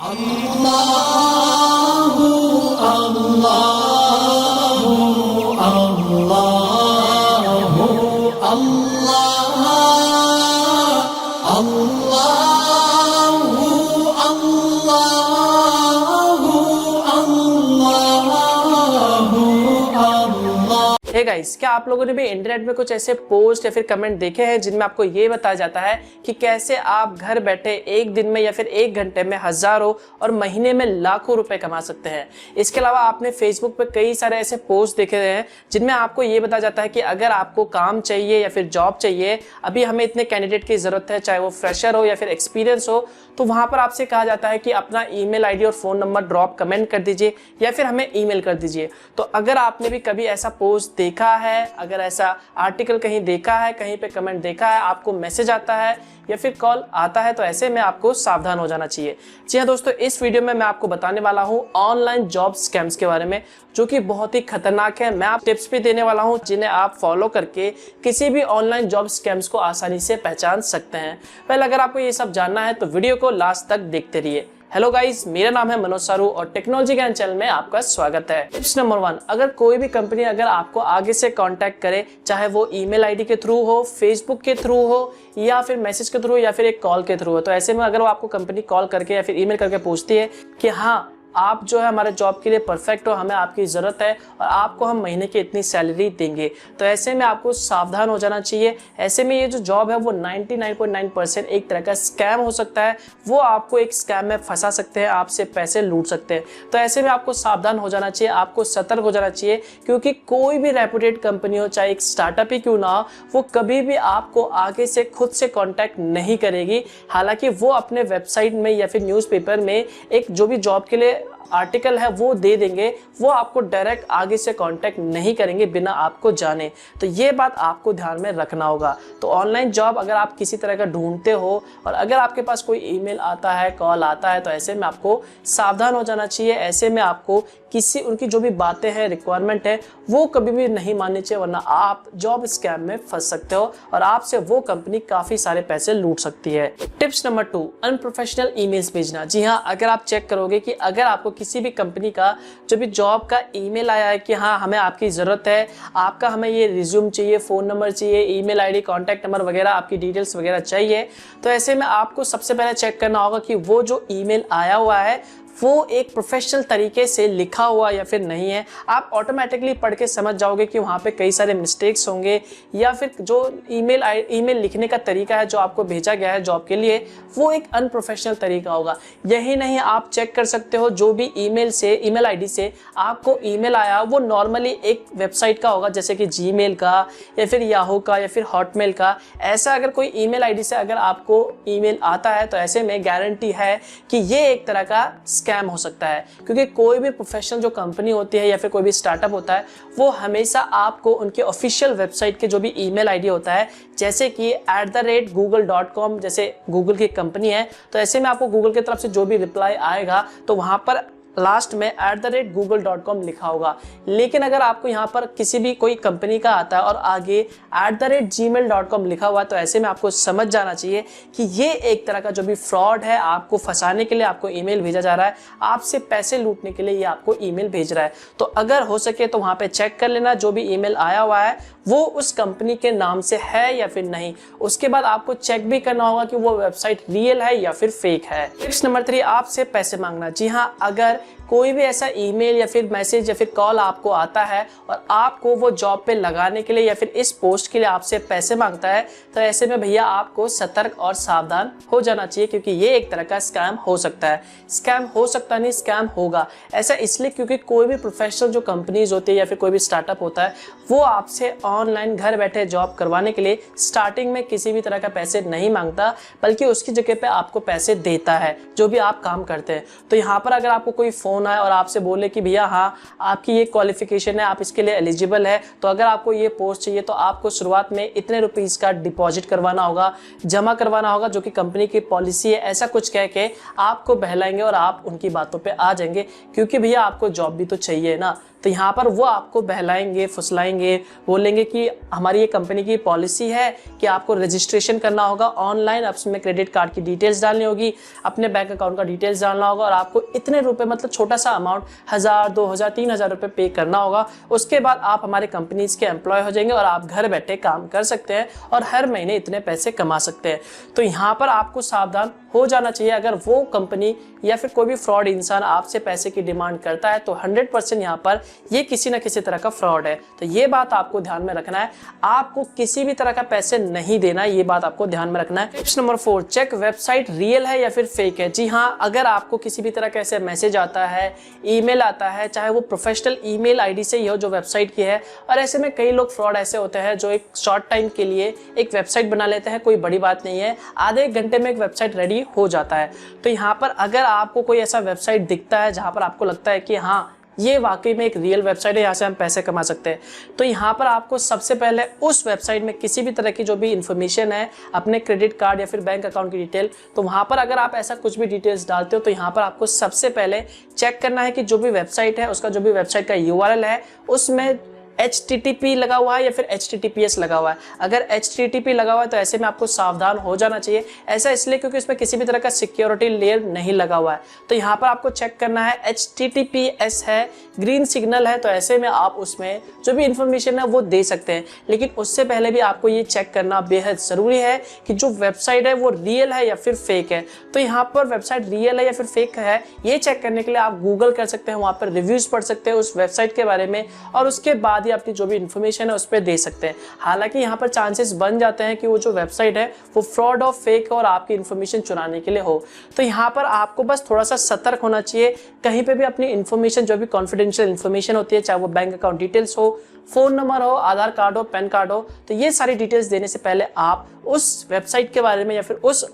अल्लाहु अल्लाहु अल्लाहु अल्लाह अल्लाहु अल्लाहु अल्लाहु अल्लाह। हे गाइस, क्या आप लोगों ने भी इंटरनेट में कुछ ऐसे पोस्ट या फिर कमेंट देखे हैं जिनमें आपको ये बताया जाता है कि कैसे आप घर बैठे एक दिन में या फिर एक घंटे में हजारों और महीने में लाखों रुपए कमा सकते हैं। इसके अलावा आपने फेसबुक पे कई सारे ऐसे पोस्ट देखे हैं जिनमें आपको ये बताया जाता है कि अगर आपको काम चाहिए या फिर जॉब चाहिए, अभी हमें इतने कैंडिडेट की जरूरत है, चाहे वो फ्रेशर हो या फिर एक्सपीरियंस हो, तो वहां पर आपसे कहा जाता है कि अपना ईमेल आईडी और फोन नंबर ड्रॉप कमेंट कर दीजिए या फिर हमें ईमेल कर दीजिए। तो अगर आपने भी कभी ऐसा पोस्ट देखा है, अगर ऐसा आर्टिकल कहीं देखा है, कहीं पे कमेंट देखा है, आपको मैसेज आता है या फिर कॉल आता है, तो ऐसे में आपको सावधान हो जाना चाहिए। जी हाँ दोस्तों, इस वीडियो में मैं आपको बताने वाला हूँ ऑनलाइन जॉब स्कैम्स के बारे में, जो कि बहुत ही खतरनाक है। मैं आप टिप्स भी देने वाला हूँ जिन्हें आप फॉलो करके किसी भी ऑनलाइन जॉब स्कैम्स को आसानी से पहचान सकते हैं। पहले अगर आपको ये सब जानना है तो वीडियो को लास्ट तक देखते रहिए। हेलो गाइस, मेरा नाम है मनोज सारू और टेक्नोलॉजी ज्ञान चैनल में आपका स्वागत है। टिप्स नंबर 1, अगर कोई भी कंपनी अगर आपको आगे से कांटेक्ट करे, चाहे वो ईमेल आईडी के थ्रू हो, फेसबुक के थ्रू हो या फिर मैसेज के थ्रू या फिर एक कॉल के थ्रू हो, तो ऐसे में अगर वो आपको कंपनी कॉल करके या फिर ईमेल करके पूछती है कि हाँ आप जो है हमारे जॉब के लिए परफेक्ट हो, हमें आपकी ज़रूरत है और आपको हम महीने की इतनी सैलरी देंगे, तो ऐसे में आपको सावधान हो जाना चाहिए। ऐसे में ये जो जॉब है वो 99.9% एक तरह का स्कैम हो सकता है। वो आपको एक स्कैम में फंसा सकते हैं, आपसे पैसे लूट सकते हैं। तो ऐसे में आपको सावधान हो जाना चाहिए, आपको सतर्क हो जाना चाहिए, क्योंकि कोई भी रेपुटेड कंपनी हो, चाहे एक स्टार्टअप ही क्यों ना हो, वो कभी भी आपको आगे से खुद से कॉन्टैक्ट नहीं करेगी। हालांकि वो अपने वेबसाइट में या फिर न्यूज़पेपर में एक जो भी जॉब के लिए आर्टिकल है वो दे देंगे, वो आपको डायरेक्ट आगे से कांटेक्ट नहीं करेंगे बिना आपको जाने। तो ये बात आपको ध्यान में रखना होगा। तो ऑनलाइन जॉब अगर आप किसी तरह का ढूंढते हो और अगर आपके पास कोई ईमेल आता है, कॉल आता है, तो ऐसे में आपको सावधान हो जाना चाहिए। ऐसे में आपको किसी उनकी जो भी बातें हैं, रिक्वायरमेंट है, वो कभी भी नहीं माननी चाहिए, वरना आप जॉब स्कैम में फंस सकते हो और आपसे वो कंपनी काफ़ी सारे पैसे लूट सकती है। टिप्स नंबर 2, अनप्रोफेशनल ईमेल्स भेजना। जी हाँ, अगर आप चेक करोगे कि अगर आपको किसी भी कंपनी का जो भी जॉब का ईमेल आया है कि हाँ हमें आपकी ज़रूरत है, आपका हमें ये रिज्यूम चाहिए, फ़ोन नंबर चाहिए, ईमेल आईडी, कॉन्टैक्ट नंबर वगैरह, आपकी डिटेल्स वगैरह चाहिए, तो ऐसे में आपको सबसे पहले चेक करना होगा कि वो जो ईमेल आया हुआ है वो एक प्रोफेशनल तरीके से लिखा हुआ या फिर नहीं है। आप ऑटोमेटिकली पढ़ के समझ जाओगे कि वहाँ पे कई सारे मिस्टेक्स होंगे या फिर जो ईमेल लिखने का तरीका है जो आपको भेजा गया है जॉब के लिए, वो एक अनप्रोफेशनल तरीका होगा। यही नहीं, आप चेक कर सकते हो जो भी ईमेल आईडी से आपको ईमेल आया वो नॉर्मली एक वेबसाइट का होगा, जैसे कि जीमेल का या फिर याहू का या फिर हॉटमेल का। ऐसा अगर कोई ईमेल आईडी से अगर आपको ईमेल आता है तो ऐसे में गारंटी है कि ये एक तरह का स्कैम हो सकता है, क्योंकि कोई भी प्रोफेशनल जो कंपनी होती है या फिर कोई भी स्टार्टअप होता है वो हमेशा आपको उनके ऑफिशियल वेबसाइट के जो भी ईमेल आईडी होता है, जैसे कि @google.com, जैसे गूगल की कंपनी है, तो ऐसे में आपको गूगल की तरफ से जो भी रिप्लाई आएगा तो वहां पर लास्ट में @google.com लिखा होगा। लेकिन अगर आपको यहाँ पर किसी भी कोई कंपनी का आता है और आगे @gmail.com लिखा हुआ है, तो ऐसे में आपको समझ जाना चाहिए कि ये एक तरह का जो भी फ्रॉड है, आपको फंसाने के लिए आपको ईमेल भेजा जा रहा है, आपसे पैसे लूटने के लिए ये आपको ईमेल भेज रहा है। तो अगर हो सके तो वहाँ पे चेक कर लेना जो भी ईमेल आया हुआ है वो उस कंपनी के नाम से है या फिर नहीं। उसके बाद आपको चेक भी करना होगा कि वो वेबसाइट रियल है या फिर फेक है। टिप्स नंबर 3, आपसे पैसे मांगना। जी हाँ, अगर कोई भी ऐसा ईमेल या फिर मैसेज या फिर कॉल आपको आता है और आपको वो जॉब पे लगाने के लिए या फिर इस पोस्ट के लिए आपसे पैसे मांगता है, तो ऐसे में भैया आपको सतर्क और सावधान हो जाना चाहिए, क्योंकि ये एक तरह का स्कैम हो सकता है। स्कैम हो सकता नहीं, स्कैम होगा। ऐसा इसलिए क्योंकि कोई भी प्रोफेशनल जो कंपनीज होती है या फिर कोई भी स्टार्टअप होता है वो आपसे ऑनलाइन घर बैठे जॉब करवाने के लिए स्टार्टिंग में किसी भी तरह का पैसे नहीं मांगता, बल्कि उसकी जगह पे आपको पैसे देता है जो भी आप काम करते हैं। तो यहाँ पर अगर आपको कोई फोन आए और आपसे बोले कि भैया हाँ आपकी ये क्वालिफिकेशन है, आप इसके लिए एलिजिबल है, तो अगर आपको ये पोस्ट चाहिए तो आपको शुरुआत में इतने रुपीस का डिपॉजिट करवाना होगा, जमा करवाना होगा, जो कि कंपनी की पॉलिसी है, ऐसा कुछ कह के आपको बहलाएंगे और आप उनकी बातों पे आ जाएंगे, क्योंकि भैया आपको जॉब भी तो चाहिए ना। तो यहाँ पर वो आपको बहलाएंगे, फुसलाएंगे, बोलेंगे कि हमारी ये कंपनी की पॉलिसी है कि आपको रजिस्ट्रेशन करना होगा ऑनलाइन, अब उसमें क्रेडिट कार्ड की डिटेल्स डालनी होगी, अपने बैंक अकाउंट का डिटेल्स डालना होगा और आपको इतने रुपए, मतलब छोटा सा अमाउंट 1000, 2000, 3000 रुपए पे करना होगा। उसके बाद आप हमारे कंपनीज के एम्प्लॉय हो जाएंगे और आप घर बैठे काम कर सकते हैं और हर महीने इतने पैसे कमा सकते हैं। तो यहाँ पर आपको सावधान हो जाना चाहिए। अगर वो कंपनी या फिर कोई भी फ्रॉड इंसान आपसे पैसे की डिमांड करता है तो 100% यहाँ पर ये किसी ना किसी तरह का फ्रॉड है। तो ये बात आपको ध्यान में रखना है, आपको किसी भी तरह का पैसे नहीं देना, ये बात आपको ध्यान में रखना है। Tips number 4, check website real है या फिर फेक है। जी हाँ, अगर आपको किसी भी तरह का ऐसे मैसेज आता है, ईमेल आता है, चाहे वो प्रोफेशनल ईमेल आईडी से ही हो जो वेबसाइट की है, और ऐसे में कई लोग फ्रॉड ऐसे होते हैं जो एक शॉर्ट टाइम के लिए एक वेबसाइट बना लेते हैं, कोई बड़ी बात नहीं है, आधे एक घंटे में एक वेबसाइट रेडी हो जाता है। तो यहाँ पर अगर आपको कोई ऐसा वेबसाइट दिखता है जहाँ पर आपको लगता है कि हाँ ये वाकई में एक रियल वेबसाइट है, यहाँ से हम पैसे कमा सकते हैं, तो यहाँ पर आपको सबसे पहले उस वेबसाइट में किसी भी तरह की जो भी इंफॉर्मेशन है, अपने क्रेडिट कार्ड या फिर बैंक अकाउंट की डिटेल, तो वहाँ पर अगर आप ऐसा कुछ भी डिटेल्स डालते हो तो यहाँ पर आपको सबसे पहले चेक करना है कि जो भी वेबसाइट है उसका जो भी वेबसाइट का URL है उसमें HTTP लगा हुआ है या फिर HTTPS लगा हुआ है। अगर HTTP लगा हुआ है तो ऐसे में आपको सावधान हो जाना चाहिए। ऐसा इसलिए क्योंकि इसमें किसी भी तरह का सिक्योरिटी लेयर नहीं लगा हुआ है। तो यहाँ पर आपको चेक करना है HTTPS है, ग्रीन सिग्नल है, तो ऐसे में आप उसमें जो भी इंफॉर्मेशन है वो दे सकते हैं। लेकिन उससे पहले भी आपको ये चेक करना बेहद ज़रूरी है कि जो वेबसाइट है वो रियल है या फिर फेक है। तो यहाँ पर वेबसाइट रियल है या फिर फेक है, ये चेक करने के लिए आप गूगल कर सकते हैं, वहाँ पर रिव्यूज़ पढ़ सकते हैं उस वेबसाइट के बारे में और उसके बाद अपनी जो भी इंफॉर्मेशन है उस पर दे सकते हैं। हालांकि यहाँ पर चांसेस बन जाते हैं कि वो जो वेबसाइट है वो फ्रॉड और फेक और आपकी इंफॉर्मेशन चुराने के लिए हो। तो यहाँ पर आपको बस थोड़ा सा सतर्क होना चाहिए। कहीं पे भी अपनी इंफॉर्मेशन जो भी कॉन्फिडेंशियल इंफॉर्मेशन होती है, चाहे वो बैंक अकाउंट डिटेल्स हो, फोन नंबर हो, आधार कार्ड हो, पैन कार्ड हो, तो ये सारी डिटेल्स देने से पहले आप उस वेबसाइट के बारे में या फिर उस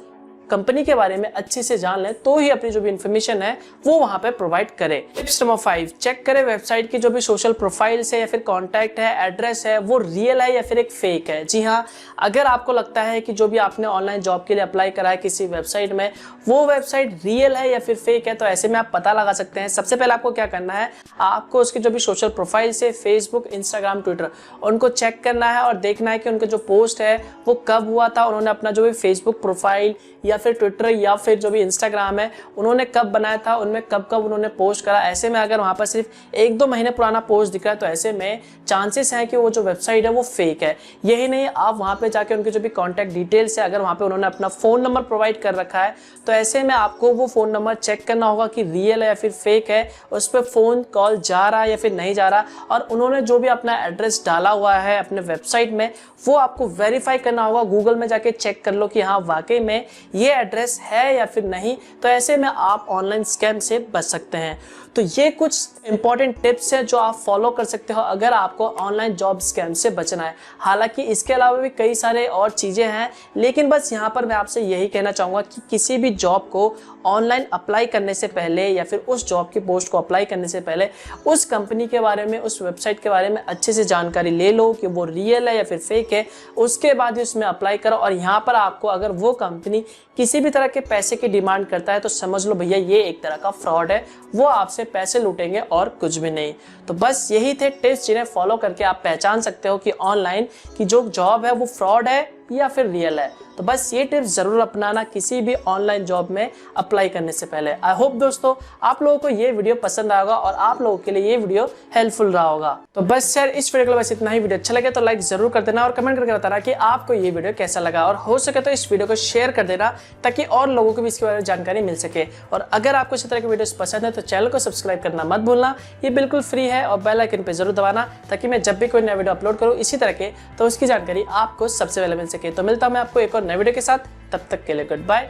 कंपनी के बारे में अच्छे से जान लें, तो ही अपनी जो भी इंफॉर्मेशन है वो वहां पे प्रोवाइड करें। टिप्स नंबर 5, चेक करें वेबसाइट की जो भी सोशल प्रोफाइल्स है या फिर कॉन्टैक्ट है, एड्रेस है, वो रियल है या फिर एक फेक है। जी हाँ, अगर आपको लगता है कि जो भी आपने ऑनलाइन जॉब के लिए अप्लाई करा है किसी वेबसाइट में, वो वेबसाइट रियल है या फिर फेक है, तो ऐसे में आप पता लगा सकते हैं। सबसे पहले आपको क्या करना है, आपको उसकी जो भी सोशल प्रोफाइल्स है, फेसबुक, इंस्टाग्राम, ट्विटर, उनको चेक करना है और देखना है कि उनका जो पोस्ट है वो कब हुआ था, उन्होंने अपना जो भी फेसबुक प्रोफाइल या फिर ट्विटर या फिर जो भी इंस्टाग्राम है उन्होंने कब बनाया था, उनमें कब कब उन्होंने पोस्ट करा। ऐसे में अगर वहाँ पर सिर्फ 1-2 महीने पुराना पोस्ट दिख रहा है तो ऐसे में चांसेस हैं कि वो जो वेबसाइट है वो फेक है। यही नहीं, आप वहाँ पे जाके उनके जो भी कॉन्टैक्ट डिटेल्स है, अगर वहाँ पे उन्होंने अपना फ़ोन नंबर प्रोवाइड कर रखा है तो ऐसे में आपको वो फ़ोन नंबर चेक करना होगा कि रियल है या फिर फेक है, उस पर फ़ोन कॉल जा रहा है या फिर नहीं जा रहा, और उन्होंने जो भी अपना एड्रेस डाला हुआ है अपने वेबसाइट में वो आपको वेरीफाई करना होगा। गूगल में जाके चेक कर लो कि हाँ वाकई में ये एड्रेस है या फिर नहीं, तो ऐसे में आप ऑनलाइन स्कैम से बच सकते हैं। तो ये कुछ इंपॉर्टेंट टिप्स हैं जो आप फॉलो कर सकते हो अगर आपको ऑनलाइन जॉब स्कैम से बचना है। हालांकि इसके अलावा भी कई सारे और चीज़ें हैं, लेकिन बस यहाँ पर मैं आपसे यही कहना चाहूँगा कि किसी भी जॉब को ऑनलाइन अप्लाई करने से पहले या फिर उस जॉब की पोस्ट को अप्लाई करने से पहले उस कंपनी के बारे में, उस वेबसाइट के बारे में अच्छे से जानकारी ले लो कि वो रियल है या फिर फेक है, उसके बाद ही उसमें अप्लाई करो। और यहाँ पर आपको अगर वो कंपनी किसी भी तरह के पैसे की डिमांड करता है तो समझ लो भैया ये एक तरह का फ्रॉड है, वो आपसे पैसे लूटेंगे और कुछ भी नहीं। तो बस यही थे टिप्स जिन्हें फॉलो करके आप पहचान सकते हो कि ऑनलाइन की जो जॉब है वो फ्रॉड है या फिर रियल है। तो बस ये टिप्स जरूर अपनाना किसी भी ऑनलाइन जॉब में अप्लाई करने से पहले। आई होप दोस्तों आप लोगों को ये वीडियो पसंद आएगा और आप लोगों के लिए ये वीडियो हेल्पफुल रहा होगा। तो बस यार इस वीडियो के लिए बस इतना ही। वीडियो अच्छा लगे तो लाइक जरूर कर देना और कमेंट करके बताना कि आपको ये वीडियो कैसा लगा, और हो सके तो इस वीडियो को शेयर कर देना ताकि और लोगों को भी इसके बारे में जानकारी मिल सके। और अगर आपको इस तरह की वीडियोस पसंद है तो चैनल को सब्सक्राइब करना मत भूलना, ये बिल्कुल फ्री है, और बेल आइकन पे जरूर दबाना ताकि मैं जब भी कोई नया वीडियो अपलोड करूँ इसी तरह के तो उसकी जानकारी आपको सबसे पहले मिल सके। तो मिलता हूं मैं आपको एक और नए वीडियो के साथ, तब तक के लिए गुड बाय।